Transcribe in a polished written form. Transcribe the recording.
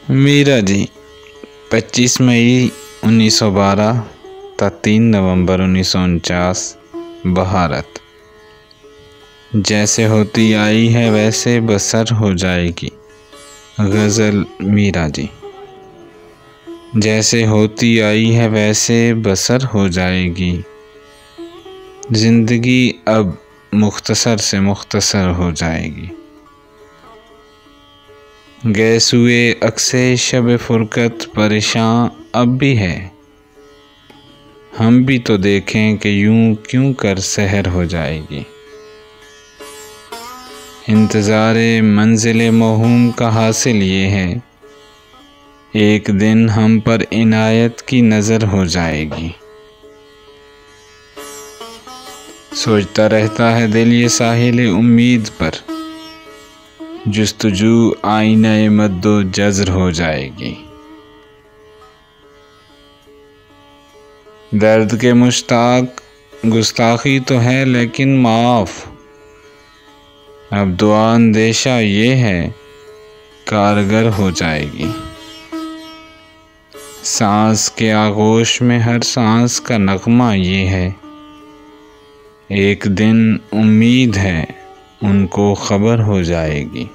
میرا جی 25 مئی 1912 تا 3 نومبر 1949 بھارت۔ جیسے ہوتی آئی ہے ویسے بسر ہو جائے گی۔ غزل میرا جی۔ جیسے ہوتی آئی ہے ویسے بسر ہو جائے گی، زندگی اب مختصر سے مختصر ہو جائے گی۔ گئے سوئے عکسے شب فرقت پریشاں اب بھی ہے، ہم بھی تو دیکھیں کہ یوں کیوں کر سحر ہو جائے گی۔ انتظار منزل موہوم کا حاصل یہ ہے، ایک دن ہم پر عنایت کی نظر ہو جائے گی۔ سوچتا رہتا ہے دل یہ ساحل امید پر، جستجو آئینہ مد و جزر ہو جائے گی۔ درد کے مشتاق گستاخی تو ہے لیکن معاف، اب دعا اندیشہ یہ ہے کارگر ہو جائے گی۔ سانس کے آغوش میں ہر سانس کا نغمہ یہ ہے، ایک دن امید ہے ان کو خبر ہو جائے گی۔